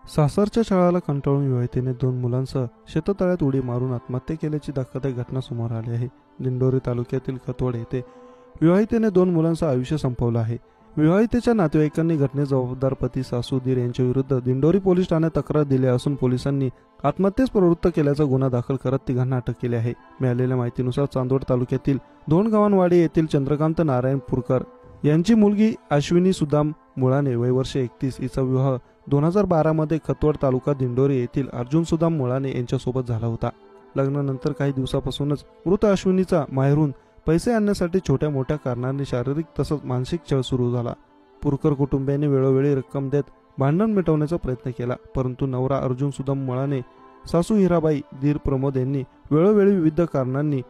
सासरच्या छळाला कंटाळून विवाहितेने 2 मुलांसह शेततळ्यात उडी मारून आत्महत्या केल्याची धक्कादायक घटना समोर आली आहे। दिंडोरी तालुक्यातील खतवड येथे विवाहितेने 2 मुलांसह आयुष्य संपवलं आहे। विवाहितेच्या नातेवाईकांनी घटनेस जबाबदार पती सासू दीर यांच्या विरुद्ध दिंडोरी पोलीस ठाण्यात तक्रार दिली असून पोलिसांनी आत्महत्येस प्रवृत्त केल्याचा गुन्हा दाखल करत तिघांना अटक केली आहे। मिळालेल्या माहितीनुसार चांदवड तालुक्यातील दोंडगावांवाडी येथील चंद्रकांत नारायण पुरकर यांची मुलगी अश्विनी सुदाम मुळाने वय वर्ष 31 हिचा विवाह 2012 मध्ये खतवड तालुका दिंडोरी येथील अर्जुन सुदाम मुळाने यांच्यासोबत झाला होता। लग्नानंतर काही दिवसापासूनच मृत अश्विनीचा माहेरून पैसे आणण्यासाठी छोट्या मोठ्या कारणांनी शारीरिक तसंच मानसिक छळ सुरू झाला। पुरकर कुटुंबियांनी वेळोवेळी रक्कम देत भांडण मिटवण्याचा प्रयत्न केला, परंतु नवरा अर्जुन सुदाम मुळाने, सासू हिराबाई, दीर प्रमोद यांनी वेळोवेळी विविध कारणांनी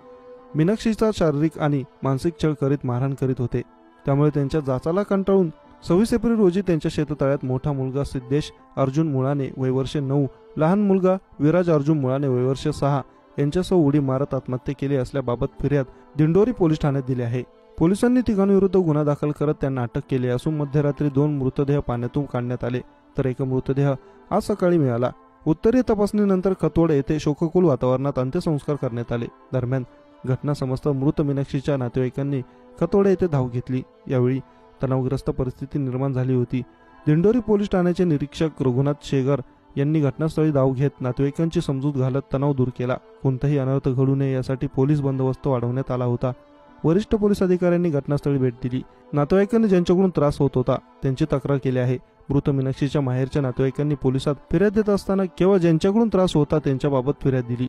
मीनाक्षीचा शारीरिक आणि मानसिक छळ करीत मारहाण करीत होते। त्यामुळे त्यांच्या जाचाला कंटाळून 26 एप्रिल रोजी त्यांच्या शेततळ्यात मोठा मुलगा सिद्धेश अर्जुन मुळाने वय वर्ष 9, लहान मुलगा विराज अर्जुन मुळाने वय वर्ष 6 यांच्यासह उडी मारत आत्महत्या केली असल्याबाबत फिर्याद दिंडोरी पोलीस ठाण्यात दिली आहे। पोलिसांनी तिघांविरुद्ध गुन्हा दाखल करत त्यांना अटक केली असून मध्यरात्री 2 मृतदेह पाण्यातून काढण्यात आले, तर एक मृतदेह आज सकाळी मिळाला। उत्तरीय तपासणीनंतर खतवड येथे शोककुल वातावरणात अंत्यसंस्कार करण्यात आले। दरम्यान घटना समजता मृत मीनाक्षीच्या नातेवाईकांनी खतवड येथे धाव घेतली। यावेळी तणावग्रस्त परिस्थिती निर्माण झाली होती। दिंडोरी पोलीस ठाण्याचे निरीक्षक रघुनाथ शेगर यांनी घटनास्थळी धाव घेत नातेवाईकांची समजूत घालत तणाव दूर केला। कोणताही अनर्थ घडू नये यासाठी पोलीस बंदोबस्त वाढवण्यात आला होता। वरिष्ठ पोलीस अधिकाऱ्यांनी घटनास्थळी भेट दिली। नातेवाईकांनी ज्यांच्याकडून त्रास होत होता त्यांची तक्रार केली आहे। मृत मीनाक्षीच्या माहेरच्या नातेवाईकांनी पोलिसात फिर्याद देत असताना केवळ ज्यांच्याकडून त्रास होता त्यांच्याबाबत फिर्याद दिली।